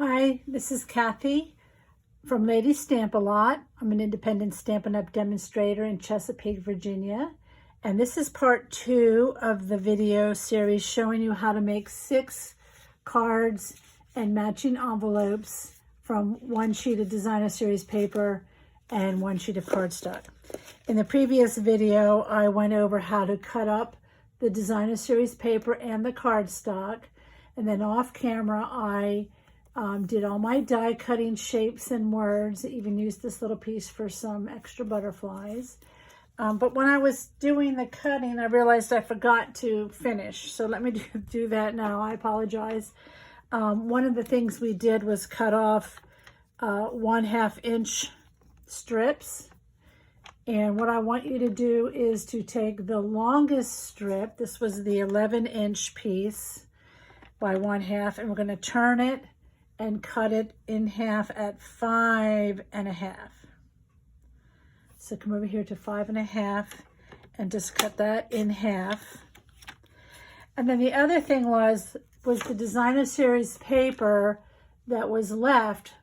Hi, this is Kathy from Lady Stamp A Lot. I'm an independent Stampin' Up! Demonstrator in Chesapeake, Virginia. And this is part 2 of the video series showing you how to make 6 cards and matching envelopes from one sheet of designer series paper and one sheet of cardstock. In the previous video, I went over how to cut up the designer series paper and the cardstock. And then off camera, I did all my die cutting shapes and words, even used this little piece for some extra butterflies. But when I was doing the cutting, I realized I forgot to finish. So let me do that now. I apologize. One of the things we did was cut off 1/2 inch strips. And what I want you to do is to take the longest strip. This was the 11-inch piece by 1/2, and we're going to turn it and cut it in half at 5 1/2. So come over here to 5 1/2 and just cut that in half. And then the other thing was the designer series paper that was left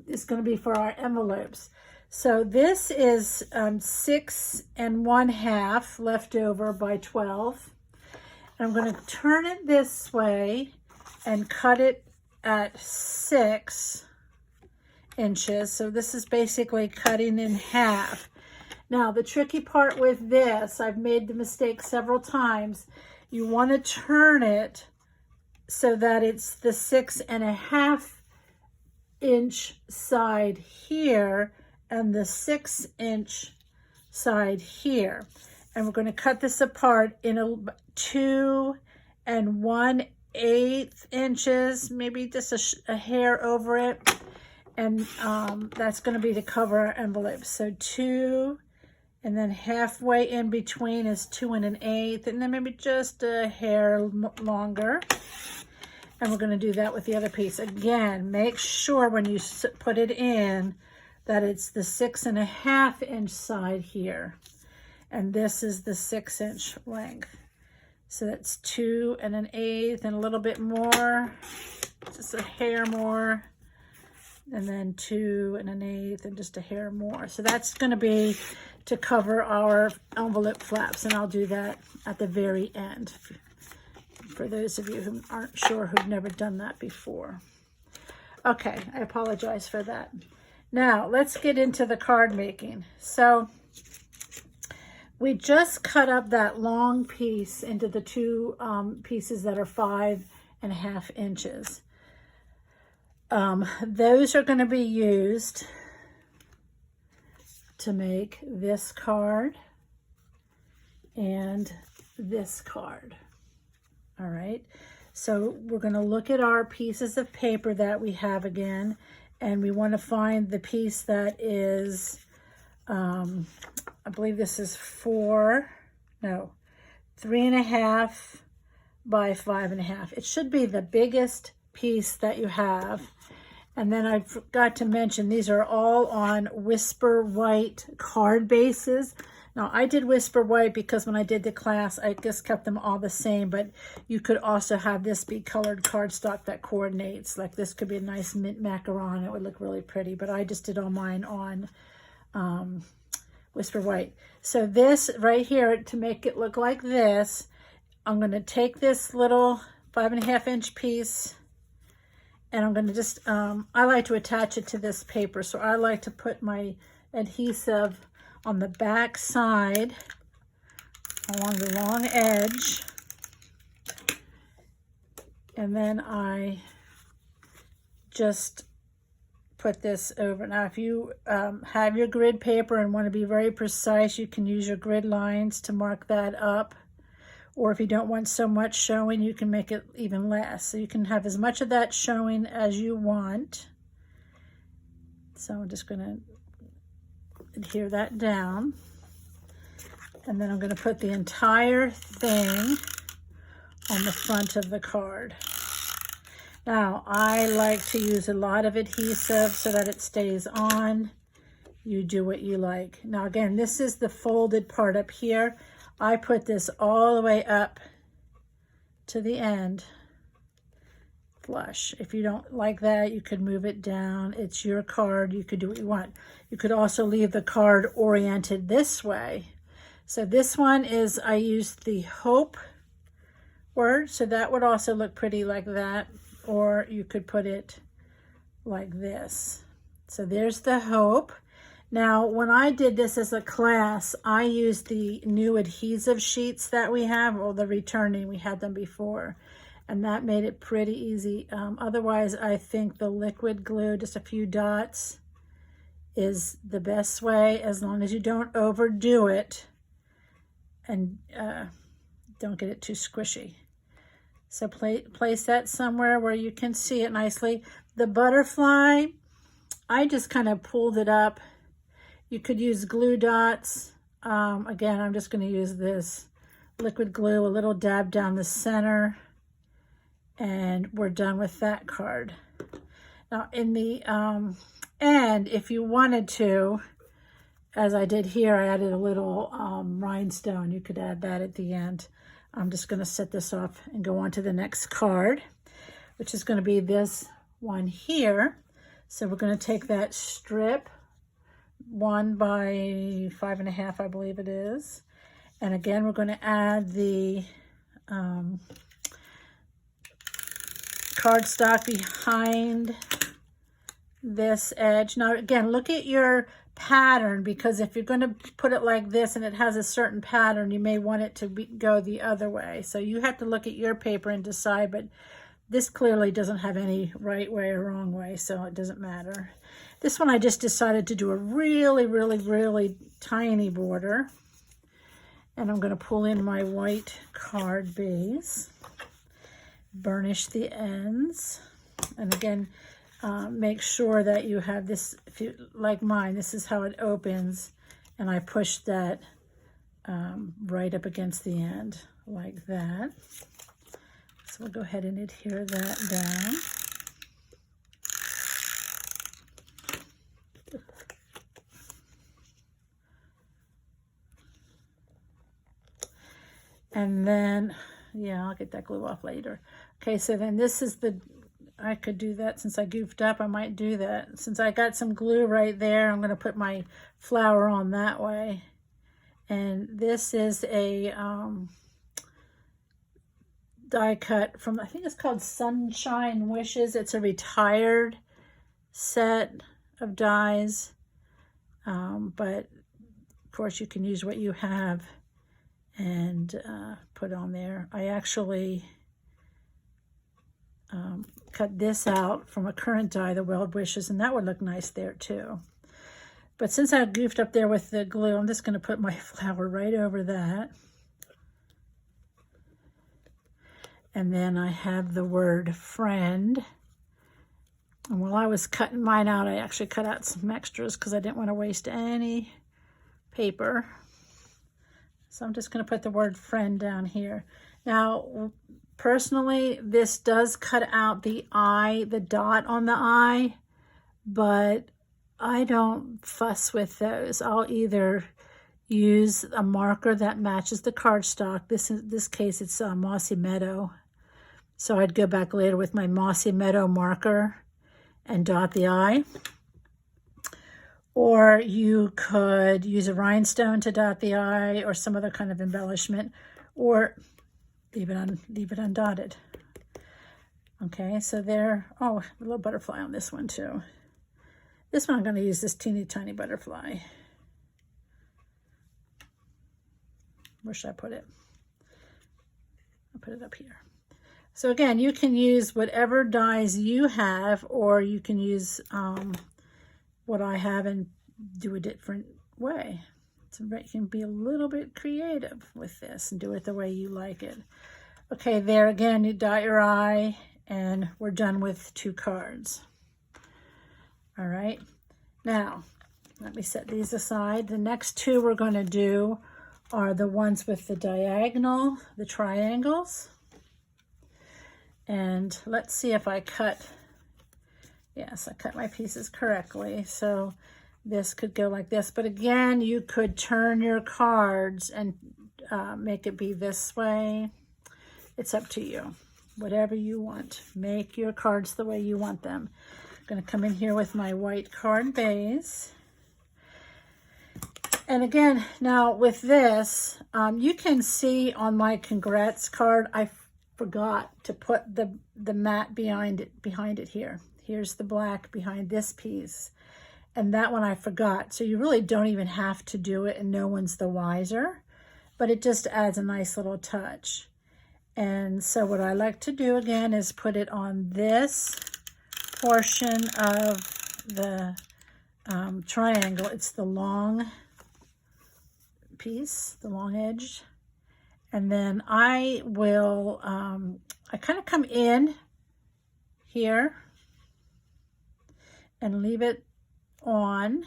is going to be for our envelopes. So this is 6 1/2 left over by 12. And I'm going to turn it this way and cut it at 6 inches. So this is basically cutting in half. Now the tricky part with this, I've made the mistake several times. You want to turn it so that it's the 6 1/2 inch side here and the 6 inch side here. And we're going to cut this apart in 2 1/8 inches, maybe just a hair over it. And that's going to be to cover our envelopes. So 2, and then halfway in between is 2 1/8, and then maybe just a hair longer. And we're going to do that with the other piece. Again, make sure when you put it in that it's the 6 1/2 inch side here. And this is the 6 inch length. So that's 2 1/8 and a little bit more, just a hair more, and then 2 1/8 and just a hair more. So that's going to be to cover our envelope flaps, and I'll do that at the very end for those of you who aren't sure, who've never done that before. Okay, I apologize for that. Now let's get into the card making. So we just cut up that long piece into the 2 pieces that are 5 1/2 inches. Those are going to be used to make this card and this card. All right, so we're going to look at our pieces of paper that we have again, and we want to find the piece that is I believe this is 3 1/2 by 5 1/2. It should be the biggest piece that you have. And then I forgot to mention, these are all on Whisper White card bases. Now I did Whisper White because when I did the class, I just kept them all the same, but you could also have this be colored cardstock that coordinates. Like this could be a nice mint macaron. It would look really pretty, but I just did all mine on Whisper White. So this right here, to make it look like this, I'm going to take this little 5 1/2 inch piece, and I'm going to just, I like to attach it to this paper. So I like to put my adhesive on the back side along the long edge. And then I just put this over. Now, if you have your grid paper and want to be very precise, you can use your grid lines to mark that up. Or if you don't want so much showing, you can make it even less. So you can have as much of that showing as you want. So I'm just going to adhere that down. And then I'm going to put the entire thing on the front of the card. Now, I like to use a lot of adhesive so that it stays on. You do what you like. Now, again, this is the folded part up here. I put this all the way up to the end flush. If you don't like that, you could move it down. It's your card. You could do what you want. You could also leave the card oriented this way. So this one is, I used the hope word, so that would also look pretty like that, or you could put it like this. So there's the hope. Now, when I did this as a class, I used the new adhesive sheets that we have, or the returning, we had them before, and that made it pretty easy. Otherwise, I think the liquid glue, just a few dots, is the best way, as long as you don't overdo it and don't get it too squishy. So place that somewhere where you can see it nicely. The butterfly, I just kind of pulled it up. You could use glue dots. Again, I'm just going to use this liquid glue, a little dab down the center, and we're done with that card. Now in the end, if you wanted to, as I did here, I added a little rhinestone. You could add that at the end. I'm just going to set this off and go on to the next card, which is going to be this one here. So we're going to take that strip, 1 by 5.5, I believe it is. And again, we're going to add the cardstock behind this edge. Now again, look at your pattern, because if you're going to put it like this and it has a certain pattern, you may want it to go the other way. So you have to look at your paper and decide, but this clearly doesn't have any right way or wrong way, so it doesn't matter. This one I just decided to do a really, really, really tiny border. And I'm going to pull in my white card base, burnish the ends, and again, make sure that you have this, if you like mine, this is how it opens, and I push that right up against the end like that. So we'll go ahead and adhere that down. And then, yeah, I'll get that glue off later. Okay, so then this is the, I could do that since I goofed up. I might do that. Since I got some glue right there, I'm going to put my flower on that way. And this is a die cut from, I think it's called Sunshine Wishes. It's a retired set of dies. But of course you can use what you have and put on there. I actually cut this out from a current die, the Wild Wishes, and that would look nice there too. But since I goofed up there with the glue, I'm just going to put my flower right over that. And then I have the word friend. And while I was cutting mine out, I actually cut out some extras because I didn't want to waste any paper. So I'm just going to put the word friend down here. Now, personally, this does cut out the eye, the dot on the eye, but I don't fuss with those. I'll either use a marker that matches the cardstock. This case, it's Mossy Meadow. So I'd go back later with my Mossy Meadow marker and dot the eye. Or you could use a rhinestone to dot the eye, or some other kind of embellishment, or leave it undotted. Okay, so there, oh, a little butterfly on this one too. This one I'm going to use this teeny tiny butterfly. Where should I put it? I'll put it up here. So again, you can use whatever dies you have, or you can use what I have and do a different way. So you can be a little bit creative with this and do it the way you like it. Okay, there again, you dot your eye, and we're done with 2 cards. All right, now let me set these aside. The next 2 we're going to do are the ones with the diagonal, the triangles. And let's see if I cut, yes, I cut my pieces correctly. So this could go like this, but again, you could turn your cards and make it be this way. It's up to you. whatever you want. Make your cards the way you want them. I'm going to come in here with my white card base. And again, now with this, you can see on my congrats card, I forgot to put the matte behind it here. Here's the black behind this piece. And that one I forgot. So you really don't even have to do it and no one's the wiser. But it just adds a nice little touch. And so what I like to do again is put it on this portion of the triangle. It's the long piece, the long edge. And then I will, I kind of come in here and leave it on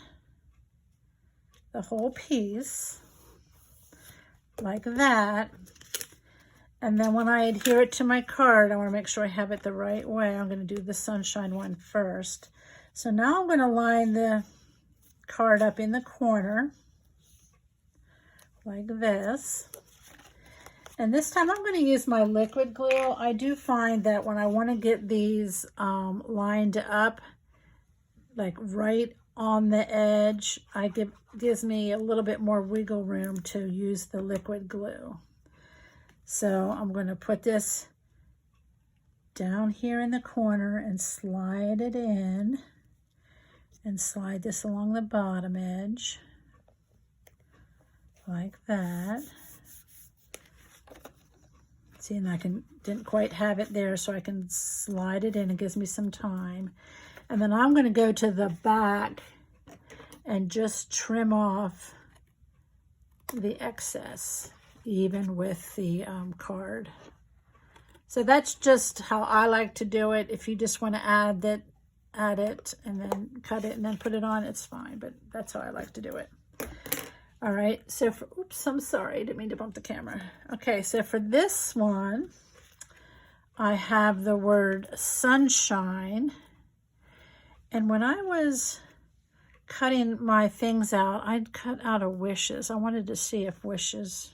the whole piece like that. And then when I adhere it to my card, I want to make sure I have it the right way. I'm going to do the sunshine one first. So now I'm going to line the card up in the corner like this. And this time I'm going to use my liquid glue. I do find that when I want to get these lined up, like right on the edge, gives me a little bit more wiggle room to use the liquid glue. So I'm going to put this down here in the corner and slide it in and slide this along the bottom edge like that. See, and I didn't quite have it there, so I can slide it in. It gives me some time. And then I'm going to go to the back and just trim off the excess, even with the card. So that's just how I like to do it. If you just want to add it and then cut it and then put it on, it's fine. But that's how I like to do it. All right, so for, oops, I'm sorry, didn't mean to bump the camera. Okay, so for this one, I have the word sunshine. And when I was cutting my things out, I'd cut out a wishes. I wanted to see if wishes,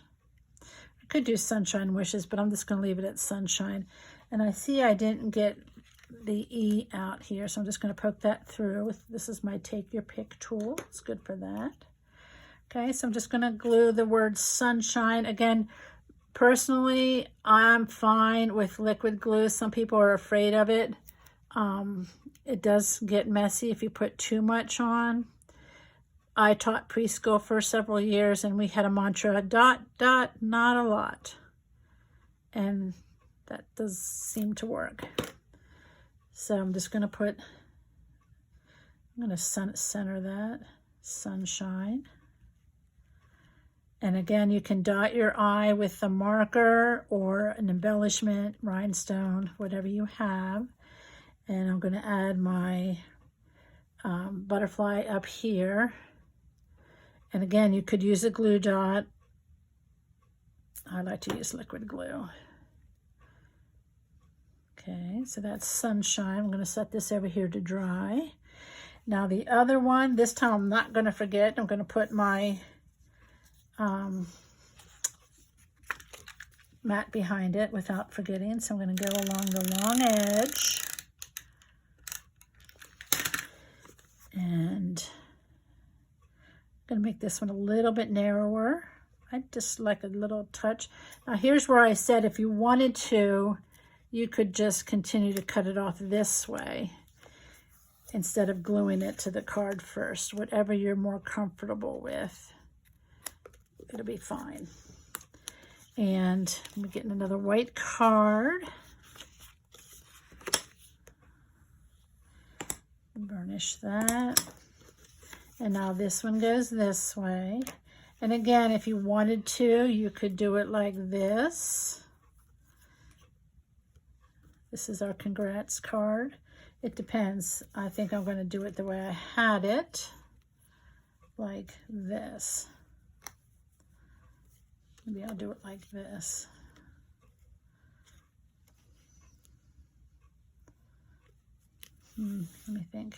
I could do sunshine wishes, but I'm just going to leave it at sunshine. And I see I didn't get the E out here, so I'm just going to poke that through. This is my take your pick tool. It's good for that. Okay, so I'm just going to glue the word sunshine. Again, personally, I'm fine with liquid glue. Some people are afraid of it. It does get messy if you put too much on. I taught preschool for several years, and we had a mantra, dot, dot, not a lot. And that does seem to work. So I'm just going to I'm going to center that, sunshine. And again, you can dot your I with a marker or an embellishment, rhinestone, whatever you have. And I'm going to add my butterfly up here. And again, you could use a glue dot. I like to use liquid glue. Okay, so that's sunshine. I'm going to set this over here to dry. Now the other one, this time I'm not going to forget. I'm going to put my matte behind it without forgetting. So I'm going to go along the long edge and I'm going to make this one a little bit narrower. I just like a little touch. Now here's where I said if you wanted to, you could just continue to cut it off this way instead of gluing it to the card first. Whatever you're more comfortable with, it'll be fine. And I'm getting another white card. Burnish that. And now this one goes this way. And again, if you wanted to, you could do it like this. This is our congrats card. It depends. I think I'm going to do it the way I had it, like this. Maybe I'll do it like this. Let me think.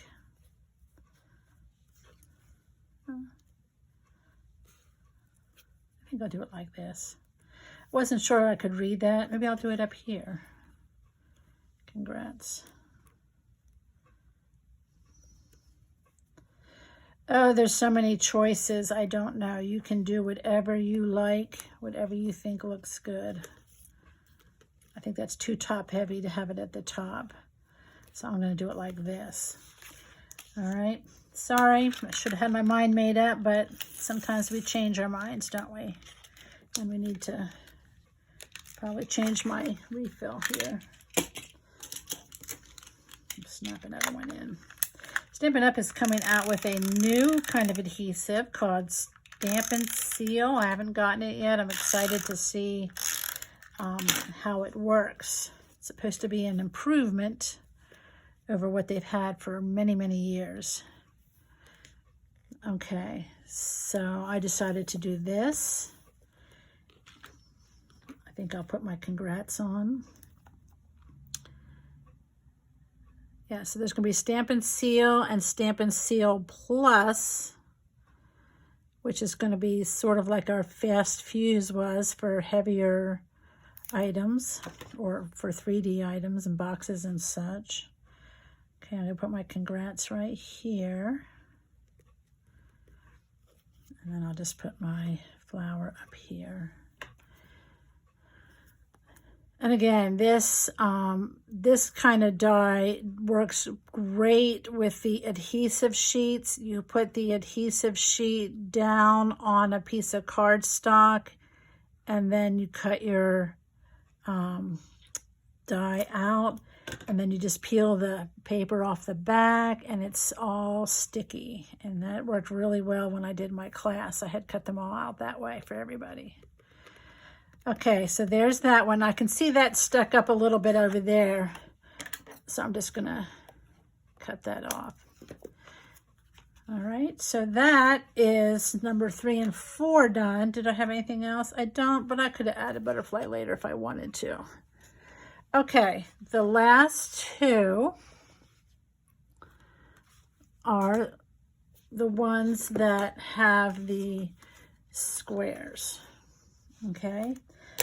I think I'll do it like this. Wasn't sure I could read that. Maybe I'll do it up here. Congrats. Oh, there's so many choices. I don't know. You can do whatever you like, whatever you think looks good. I think that's too top heavy to have it at the top. So I'm going to do it like this. All right. Sorry, I should have had my mind made up, but sometimes we change our minds, don't we? And we need to probably change my refill here. Snap another one in. Stampin' Up! Is coming out with a new kind of adhesive called Stampin' Seal. I haven't gotten it yet. I'm excited to see how it works. It's supposed to be an improvement over what they've had for many, many years. Okay, so I decided to do this. I think I'll put my congrats on. Yeah, so there's going to be Stampin' Seal and Stampin' Seal Plus, which is going to be sort of like our Fast Fuse was for heavier items or for 3D items and boxes and such. Okay, I'm going to put my congrats right here. And then I'll just put my flower up here. And again, this kind of die works great with the adhesive sheets. You put the adhesive sheet down on a piece of cardstock, and then you cut your die out, and then you just peel the paper off the back, and it's all sticky. And that worked really well when I did my class. I had cut them all out that way for everybody. Okay, so there's that one. I can see that stuck up a little bit over there, so I'm just gonna cut that off. All right, so that is number 3 and 4 done. Did I have anything else? I don't, but I could have added butterfly later if I wanted to. Okay, the last 2 are the ones that have the squares. Okay,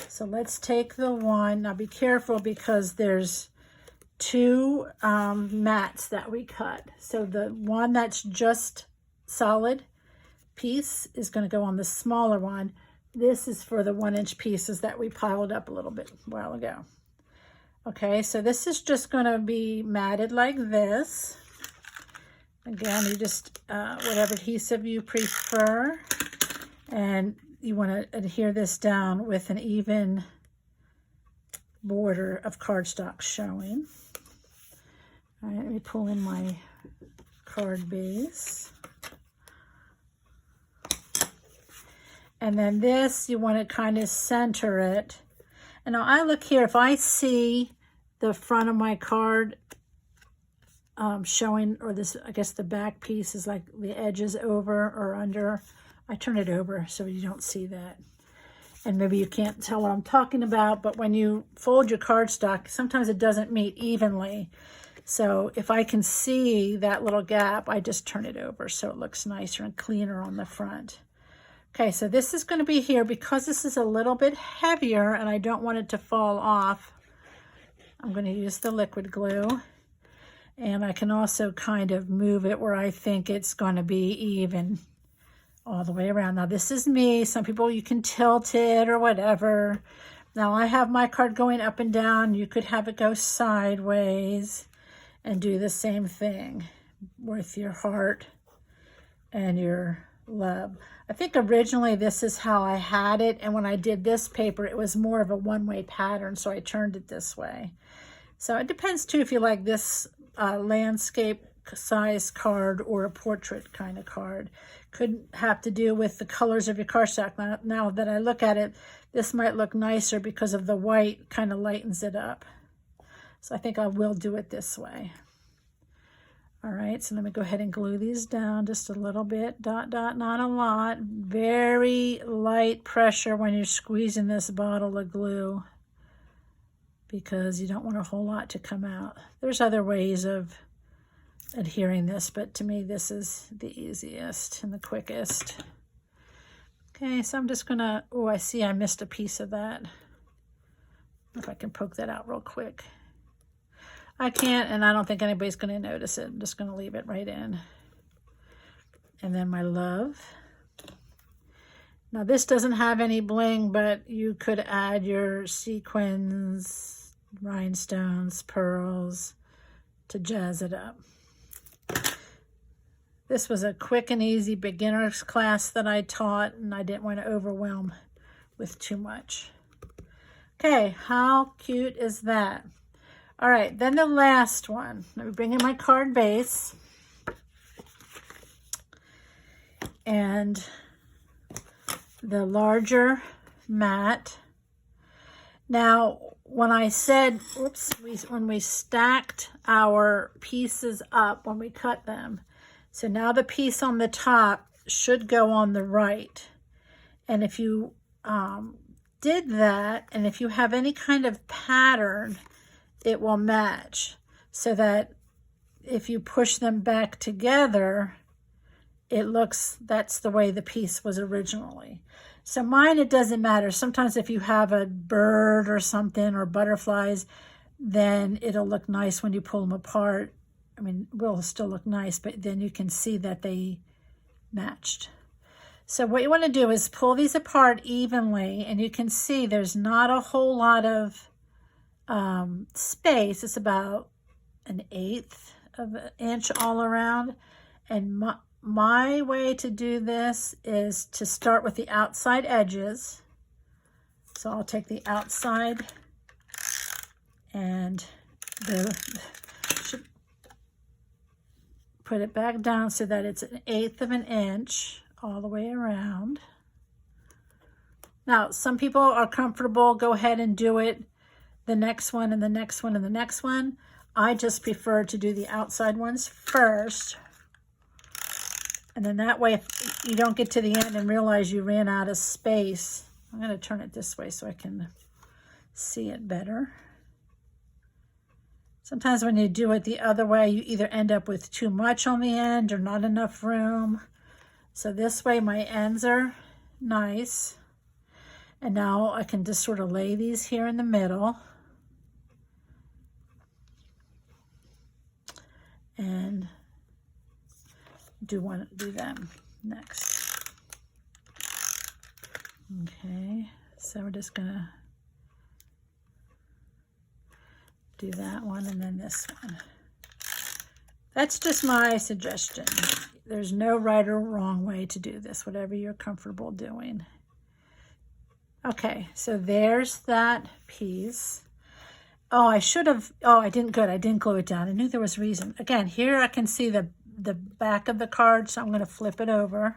so let's take the one. Now be careful because there's 2 mats that we cut. So the one that's just solid piece is going to go on the smaller one. This is for the 1-inch pieces that we piled up a little bit a while ago. Okay, so this is just going to be matted like this. Again, you just, whatever adhesive you prefer. And you want to adhere this down with an even border of cardstock showing. All right, let me pull in my card base. And then this, you want to kind of center it. And now I look here, if I see the front of my card showing, or this, I guess the back piece is like the edges over or under, I turn it over so you don't see that. And maybe you can't tell what I'm talking about, but when you fold your cardstock, sometimes it doesn't meet evenly. So if I can see that little gap, I just turn it over so it looks nicer and cleaner on the front. Okay, so this is going to be here because this is a little bit heavier and I don't want it to fall off. I'm going to use the liquid glue. And I can also kind of move it where I think it's going to be even all the way around. Now this is me. Some people, you can tilt it or whatever. Now I have my card going up and down. You could have it go sideways and do the same thing with your heart and your love. I think originally this is how I had it, and when I did this paper it was more of a one-way pattern, so I turned it this way. So it depends too if you like this landscape size card or a portrait kind of card. Could have to do with the colors of your cardstock. Now that I look at it, this might look nicer because of the white kind of lightens it up. So I think I will do it this way. All right, so let me go ahead and glue these down just a little bit, dot, dot, not a lot. Very light pressure when you're squeezing this bottle of glue because you don't want a whole lot to come out. There's other ways of adhering this, but to me this is the easiest and the quickest. Okay, so I'm just gonna, oh, I see I missed a piece of that. If I can poke that out real quick. I can't, and I don't think anybody's going to notice it. I'm just going to leave it right in. And then my love. Now this doesn't have any bling, but you could add your sequins, rhinestones, pearls to jazz it up. This was a quick and easy beginner's class that I taught, and I didn't want to overwhelm with too much. Okay, how cute is that? All right, then the last one. Let me bring in my card base. And the larger mat. Now, when I said, when we stacked our pieces up, when we cut them, so now the piece on the top should go on the right. And if you did that, and if you have any kind of pattern, it will match. So that if you push them back together, it looks, that's the way the piece was originally. So mine, it doesn't matter. Sometimes if you have a bird or something, or butterflies, then it'll look nice when you pull them apart. I mean, it will still look nice, but then you can see that they matched. So what you want to do is pull these apart evenly, and you can see there's not a whole lot of space. It's about 1/8 of an inch all around. And my way to do this is to start with the outside edges. So I'll take the outside and put it back down so that it's 1/8 of an inch all the way around. Now, some people are comfortable, go ahead and do it the next one and the next one and the next one. I just prefer to do the outside ones first. And then that way, if you don't get to the end and realize you ran out of space, I'm going to turn it this way so I can see it better. Sometimes when you do it the other way, you either end up with too much on the end or not enough room. So this way my ends are nice. And now I can just sort of lay these here in the middle. And do them next. Okay, so we're just gonna do that one and then this one. That's just my suggestion. There's no right or wrong way to do this, whatever you're comfortable doing. Okay, so there's that piece. Oh, I didn't glue it down. I knew there was a reason. Again, here I can see the back of the card, so I'm going to flip it over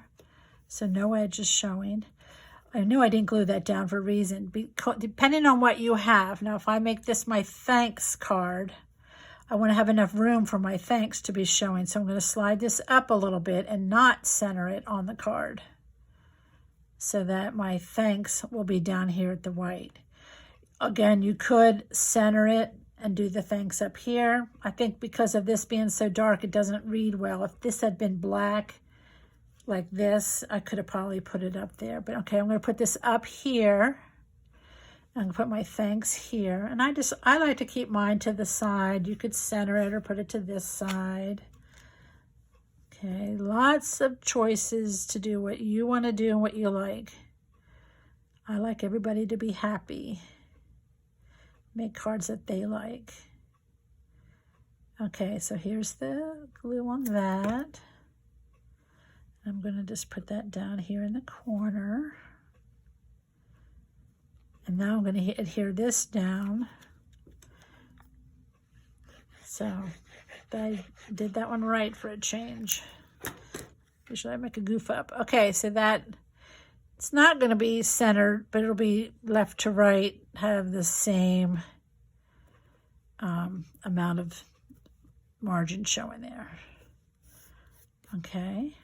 so no edge is showing. I knew I didn't glue that down for a reason, depending on what you have. Now, if I make this my thanks card, I want to have enough room for my thanks to be showing, so I'm going to slide this up a little bit and not center it on the card so that my thanks will be down here at the white. Again, you could center it and do the thanks up here. I think because of this being so dark, it doesn't read well. If this had been black like this, I could have probably put it up there. But okay, I'm going to put this up here. I'm going to put my thanks here. And I like to keep mine to the side. You could center it or put it to this side. Okay, lots of choices to do what you want to do and what you like. I like everybody to be happy. Make cards that they like. Okay, so here's the glue on that. I'm going to just put that down here in the corner. And now I'm going to adhere this down. So I did that one right for a change. Usually I make a goof up. Okay, so that it's not going to be centered, but it'll be left to right, have the same amount of margin showing there. Okay.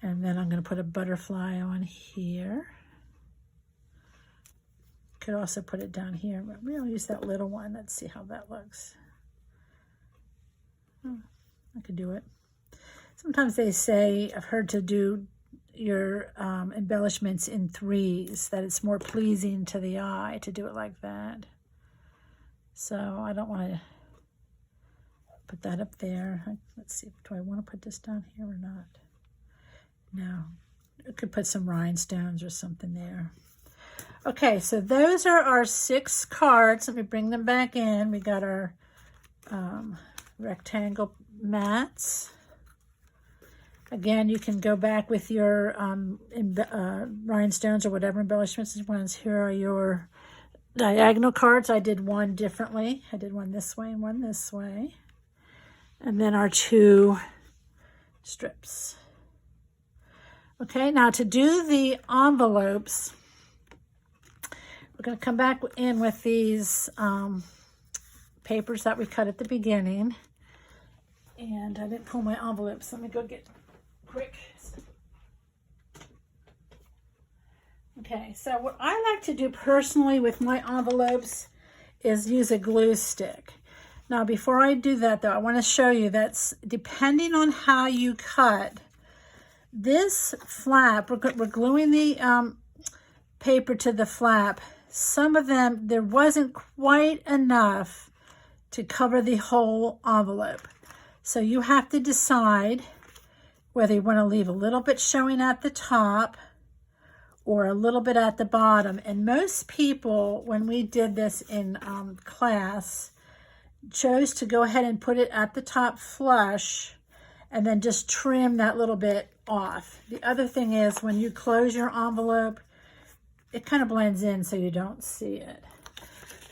And then I'm going to put a butterfly on here. Could also put it down here, but we'll use that little one. Let's see how that looks. Oh, I could do it. Sometimes they say, I've heard to do your embellishments in threes, that it's more pleasing to the eye to do it like that. So I don't want to put that up there. Let's see, do I want to put this down here or not? No, I could put some rhinestones or something there. Okay, so those are our 6 cards. Let me bring them back in. We got our rectangle mats. Again, you can go back with your rhinestones or whatever embellishments you want. Here are your diagonal cards. I did one differently. I did one this way and one this way. And then our 2 strips. Okay, now to do the envelopes, we're going to come back in with these papers that we cut at the beginning. And I didn't pull my envelopes. Let me go get quick. Okay, so what I like to do personally with my envelopes is use a glue stick. Now, before I do that, though, I want to show you that's depending on how you cut. This flap, we're gluing the paper to the flap. Some of them, there wasn't quite enough to cover the whole envelope. So you have to decide whether you want to leave a little bit showing at the top or a little bit at the bottom. And most people, when we did this in class, chose to go ahead and put it at the top flush and then just trim that little bit off. The other thing is when you close your envelope, it kind of blends in so you don't see it.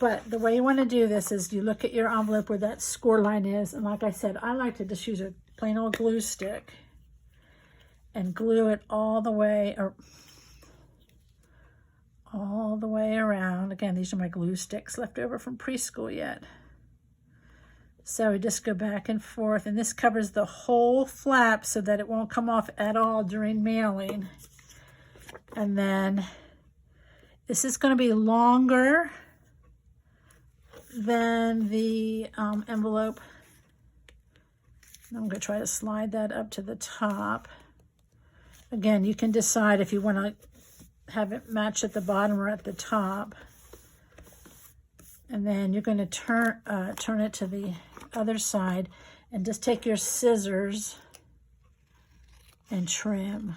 But the way you want to do this is you look at your envelope where that score line is, and like I said, I like to just use a plain old glue stick and glue it all the way around. Again, these are my glue sticks left over from preschool yet. So we just go back and forth, and this covers the whole flap so that it won't come off at all during mailing. And then this is going to be longer than the envelope. I'm going to try to slide that up to the top. Again, you can decide if you want to have it match at the bottom or at the top. And then you're going to turn it to the other side and just take your scissors and trim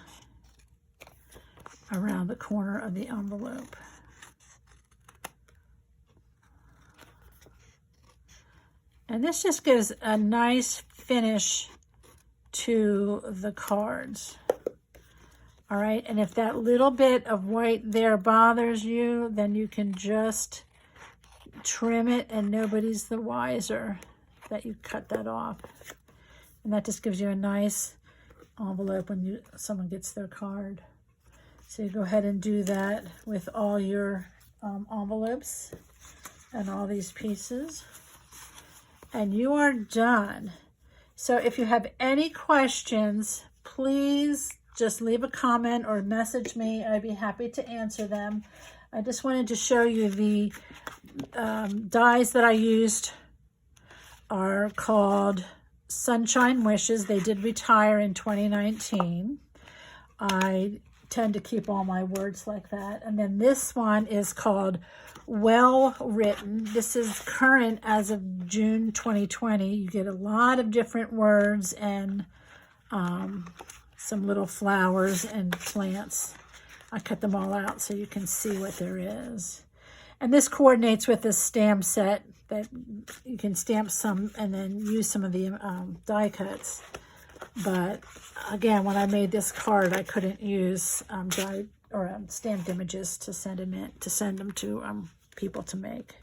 around the corner of the envelope. And this just gives a nice finish to the cards. All right, and if that little bit of white there bothers you, then you can just trim it and nobody's the wiser that you cut that off. And that just gives you a nice envelope when someone gets their card. So you go ahead and do that with all your envelopes and all these pieces. And you are done. So if you have any questions, please just leave a comment or message me. I'd be happy to answer them. I just wanted to show you the dies that I used are called Sunshine Wishes. They did retire in 2019. I tend to keep all my words like that. And then this one is called Well Written. This is current as of June 2020. You get a lot of different words and some little flowers and plants. I cut them all out so you can see what there is. And this coordinates with the stamp set that you can stamp some and then use some of the die cuts. But again, when I made this card, I couldn't use die or stamped images to send them to people to make.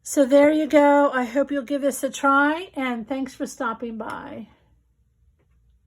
So there you go. I hope you'll give this a try, and thanks for stopping by.